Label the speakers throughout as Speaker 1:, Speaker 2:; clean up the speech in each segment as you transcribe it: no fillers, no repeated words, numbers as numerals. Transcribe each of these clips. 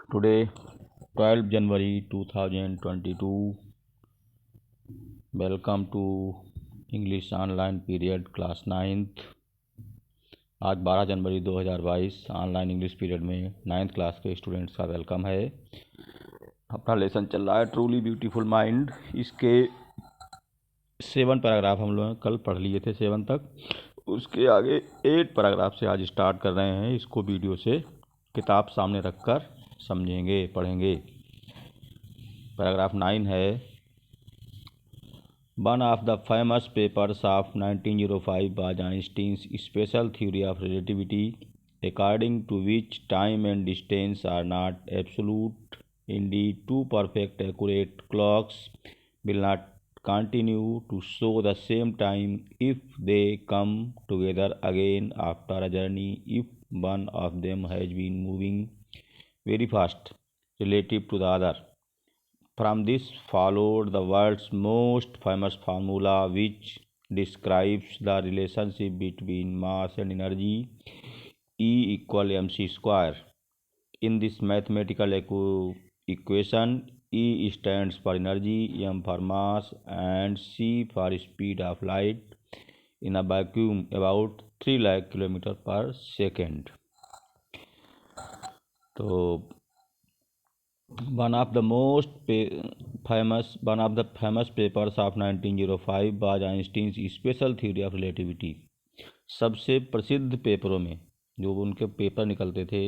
Speaker 1: Today, 12 January 2022. Welcome to English Online Period Class 9th. आज 12 जनवरी 2022 online English period में 9th class के students का welcome है। अपना लेसन चल रहा है ट्रूली ब्यूटीफुल माइंड। इसके 7 पैराग्राफ हम लोग कल पढ़ लिए थे 7 तक। उसके आगे 8 पैराग्राफ से आज स्टार्ट कर रहे हैं। इसको वीडियो से किताब सामने रखकर समझेंगे, पढ़ेंगे। पैराग्राफ 9 है। One of the famous papers of 1905 was Einstein's special theory of relativity, according to which time and distance are not absolute. Indeed, two perfect accurate clocks will not continue to show the same time if they come together again after a journey if one of them has been moving very fast relative to the other. From this followed the world's most famous formula which describes the relationship between mass and energy, E equal mc square. In this mathematical equation, E stands for energy, m for mass and c for speed of light in a vacuum about 3 lakh km per second. तो one of the famous papers of 1905 was Einstein's special theory of relativity. सबसे प्रसिद्ध पेपरों में जो उनके paper निकलते थे,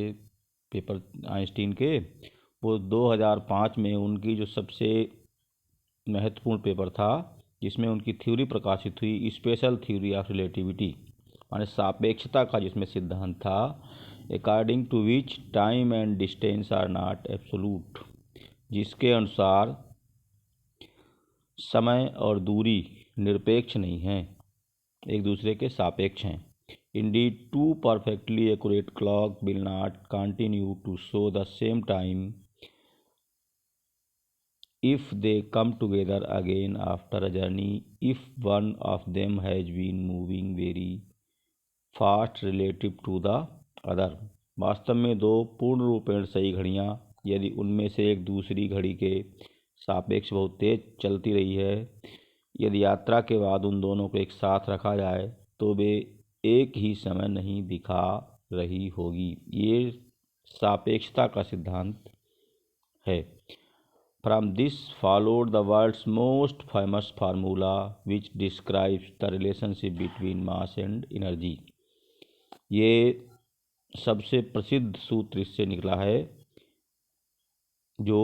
Speaker 1: paper Einstein के, वो 2005 में उनकी जो सबसे महत्वपूर्ण पेपर था जिसमें उनकी थ्योरी प्रकाशित हुई, स्पेशल थ्योरी ऑफ रिलेटिविटी, माने सापेक्षता का जिसमें सिद्धांत था, according to which time and distance are not absolute, जिसके अनुसार समय और दूरी निरपेक्ष नहीं हैं, एक दूसरे के सापेक्ष हैं। Indeed two perfectly accurate clock will not continue to show the same time if they come together again after a journey if one of them has been moving very fast relative to the other. वास्तव में दो पूर्ण रूपेण सही घड़ियाँ यदि उनमें से एक दूसरी घड़ी के सापेक्ष बहुत तेज चलती रही है, यदि यात्रा के बाद उन दोनों को एक साथ रखा जाए तो वे एक ही समय नहीं दिखा रही होगी। ये सापेक्षता का सिद्धांत है। From this followed the world's most famous formula which describes the relationship between mass and energy. ये सबसे प्रसिद्ध सूत्र इससे निकला है जो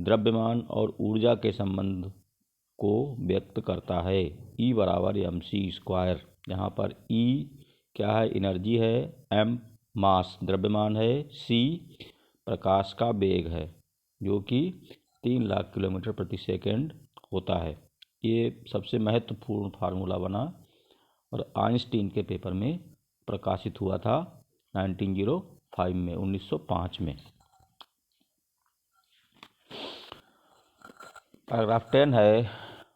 Speaker 1: द्रव्यमान और ऊर्जा के संबंध को व्यक्त करता है। E बराबर mc स्क्वायर, यहाँ पर E क्या है? एनर्जी है, m मास द्रव्यमान है, c प्रकाश का वेग है जो कि 3 लाख किलोमीटर प्रति सेकंड होता है। ये सबसे महत्वपूर्ण फार्मूला बना और आइंस्टीन के पेपर में प्रकाशित हुआ था 1905 में, 1905 में। पैराग्राफ 10 है।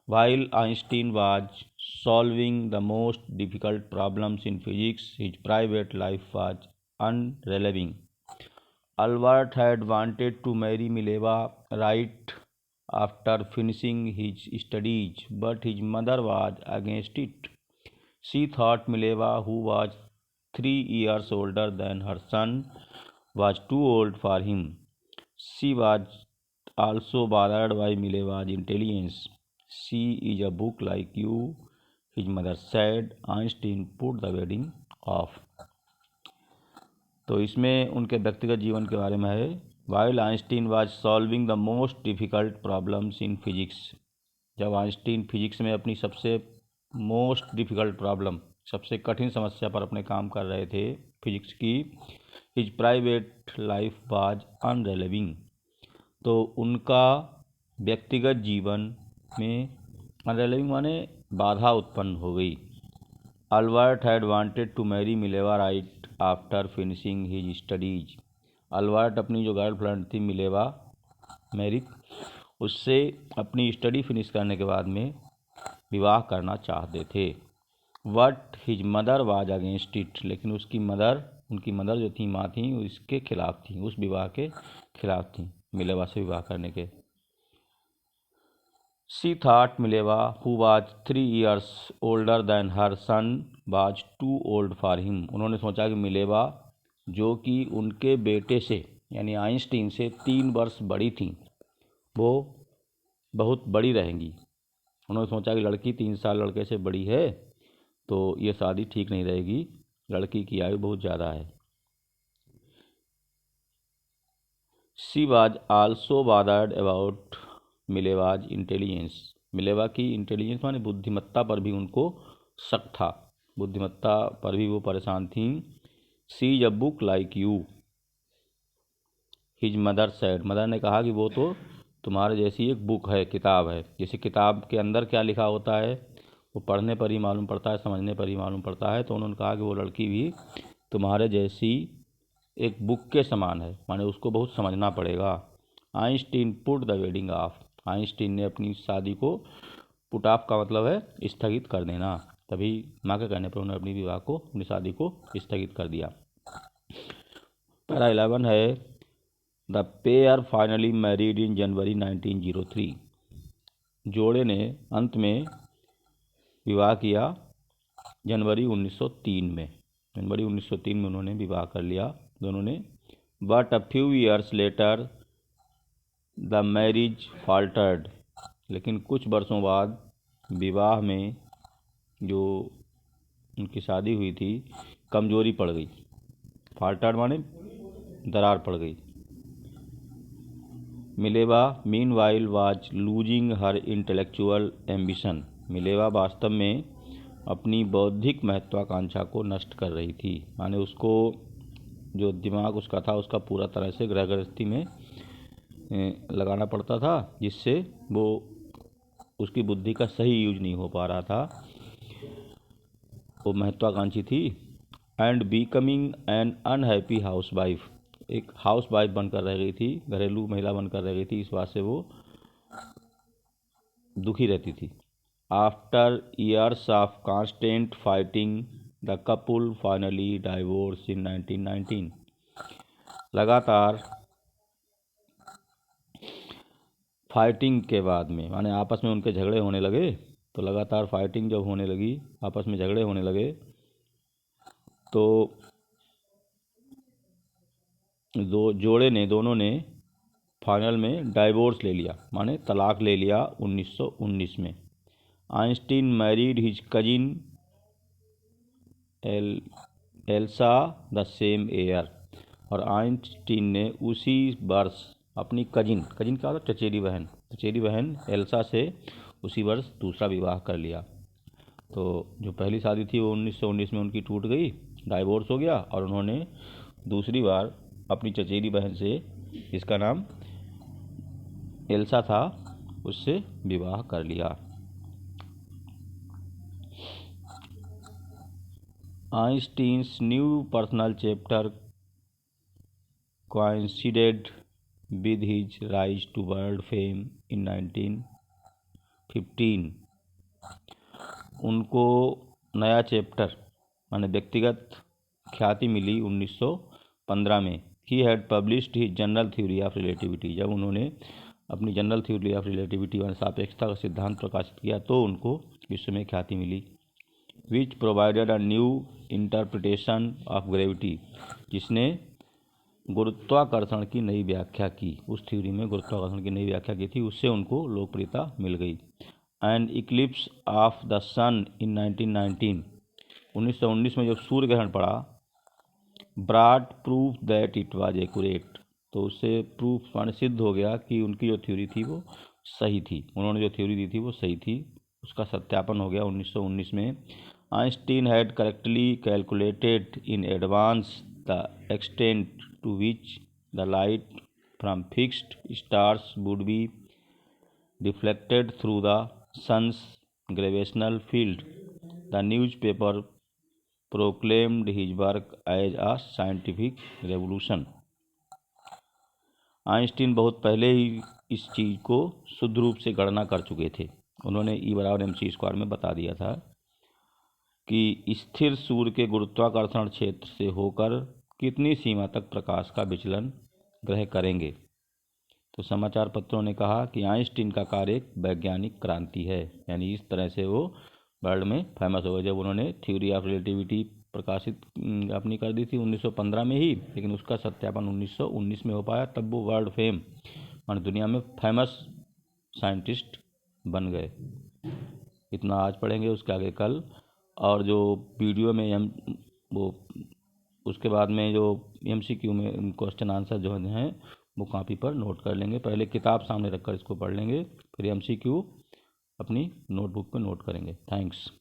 Speaker 1: While Einstein was solving the most difficult problems in physics, his private life was unrelieving. Albert had wanted to marry Mileva right after finishing his studies, but his mother was against it. She thought Mileva, who was 3 years older than her son, was too old for him. She was also bothered by Mileva's intelligence. She is a book like you, his mother said. Einstein put the wedding off. तो इसमें उनके व्यक्तिगत जीवन के बारे में है। While Einstein was solving the most difficult problems in physics, जब आइंस्टीन फिजिक्स में अपनी सबसे मोस्ट डिफ़िकल्ट प्रॉब्लम, सबसे कठिन समस्या पर अपने काम कर रहे थे फिजिक्स की, हिज प्राइवेट लाइफ वाज अनरिलीविंग, तो उनका व्यक्तिगत जीवन में अनरिलीविंग माने बाधा उत्पन्न हो गई। Albert had wanted to marry Mileva right after finishing his studies. Albert अपनी जो गर्लफ्रेंड थी मिलेवा, मैरी, उससे अपनी स्टडी फिनिश करने के बाद में विवाह करना चाहते थे। But his mother was against it, लेकिन उनकी मदर जो थी, माँ थी, इसके खिलाफ थी, उस विवाह के खिलाफ थी मिलेवा से विवाह करने के। She thought Mileva, who was 3 years older than her son, was too old for him. उन्होंने सोचा कि मिलेवा जो कि उनके बेटे से यानी आइंस्टीन से 3 वर्ष बड़ी थी वो बहुत बड़ी रहेंगी। उन्होंने सोचा कि लड़की 3 साल लड़के से बड़ी है तो ये शादी ठीक नहीं रहेगी, लड़की की आयु बहुत ज़्यादा है। She was also bothered about Mileva's intelligence. Mileva की इंटेलिजेंस माने बुद्धिमत्ता पर भी उनको शक था, बुद्धिमत्ता पर भी वो परेशान थी। She is a book like you, his mother said. Mother ने कहा कि वो तो तुम्हारे जैसी एक बुक है, किताब है। जैसे किताब के अंदर क्या लिखा होता है वो पढ़ने पर ही मालूम पड़ता है, समझने पर ही मालूम पड़ता है। तो उन्होंने कहा कि वो लड़की भी तुम्हारे जैसी एक बुक के समान है, माने उसको बहुत समझना पड़ेगा। Einstein put the wedding of. Einstein ने अपनी शादी को, पुट ऑफ का मतलब है स्थगित कर देना, तभी माँ के कहने पर उन्होंने अपनी विवाह को, अपनी शादी को स्थगित कर दिया। पैरा 11 है the pair finally married in January 1903। जोड़े ने अंत में विवाह किया जनवरी 1903 में। जनवरी 1903 में उन्होंने विवाह कर लिया दोनों ने। But a few years later the marriage faltered. लेकिन कुछ वर्षों बाद विवाह में जो उनकी शादी हुई थी कमजोरी पड़ गई। फाल्टर्ड माने दरार पड़ गई। Mileva mean while was losing her intellectual ambition. Mileva वास्तव में अपनी बौद्धिक महत्वाकांक्षा को नष्ट कर रही थी, माने उसको जो दिमाग उसका था उसका पूरा तरह से गृह गृहस्थी में लगाना पड़ता था, जिससे वो उसकी बुद्धि का सही यूज नहीं हो पा रहा था, वो महत्वाकांक्षी थी। And becoming an unhappy house wife. एक हाउस वाइफ बनकर रह गई थी, घरेलू महिला बनकर रह गई थी, इस बात से वो दुखी रहती थी। After years of constant fighting the couple finally divorce in 1919। लगातार फाइटिंग के बाद में, माने आपस में उनके झगड़े होने लगे, तो लगातार फाइटिंग जब होने लगी, आपस में झगड़े होने लगे, तो दोनों ने फाइनल में डाइवोर्स ले लिया, माने तलाक ले लिया 1919 में। Einstein married his cousin Elsa the same year. और आइंस्टीन ने उसी वर्ष अपनी कजिन क्या होता, चचेरी बहन एल्सा से उसी वर्ष दूसरा विवाह कर लिया। तो जो पहली शादी थी वो 1919 में उनकी टूट गई, डाइवोर्स हो गया, और उन्होंने दूसरी बार अपनी चचेरी बहन से, जिसका नाम एल्सा था, उससे विवाह कर लिया। Einstein's new personal chapter coincided with his rise to world fame in 1915। उनको नया चैप्टर माने व्यक्तिगत ख्याति मिली 1915 में। He had published his general theory of relativity. जब उन्होंने अपनी जनरल थ्योरी ऑफ रिलेटिविटी माने सापेक्षता का सिद्धांत प्रकाशित किया तो उनको विश्व में ख्याति मिली। Which provided a new interpretation of gravity, जिसने गुरुत्वाकर्षण की नई व्याख्या की, उस थ्योरी में गुरुत्वाकर्षण की नई व्याख्या की थी, उससे उनको लोकप्रियता मिल गई। And eclipse of the sun in 1919। 1919 में जब सूर्य ग्रहण पड़ा, broad proof that it was accurate. तो उससे प्रूफ माने सिद्ध हो गया कि उनकी जो थ्योरी थी वो सही थी, उन्होंने जो थ्योरी दी थी वो सही थी, उसका सत्यापन हो गया 1919 में। Einstein had correctly calculated in advance the extent to which the light from fixed stars would be reflected through the sun's gravitational field. The newspaper proclaimed his work as a scientific revolution। Einstein बहुत पहले ही इस चीज़ को शुद्ध रूप से गणना कर चुके थे। उन्होंने E=mc² में बता दिया था कि स्थिर सूर्य के गुरुत्वाकर्षण क्षेत्र से होकर कितनी सीमा तक प्रकाश का विचलन ग्रह करेंगे। तो समाचार पत्रों ने कहा कि आइंस्टीन का कार्य एक वैज्ञानिक क्रांति है, यानी इस तरह से वो वर्ल्ड में फेमस हो गए। जब उन्होंने थ्योरी ऑफ रिलेटिविटी प्रकाशित अपनी कर दी थी 1915 में ही, लेकिन उसका सत्यापन 1919 में हो पाया, तब वो वर्ल्ड फेम और दुनिया में फेमस साइंटिस्ट बन गए। इतना आज पढ़ेंगे, उसके आगे कल। और जो वीडियो में हम वो उसके बाद में जो MCQ में क्वेश्चन आंसर जो हैं वो कॉपी पर नोट कर लेंगे। पहले किताब सामने रखकर इसको पढ़ लेंगे, फिर MCQ अपनी नोटबुक पे नोट करेंगे। थैंक्स।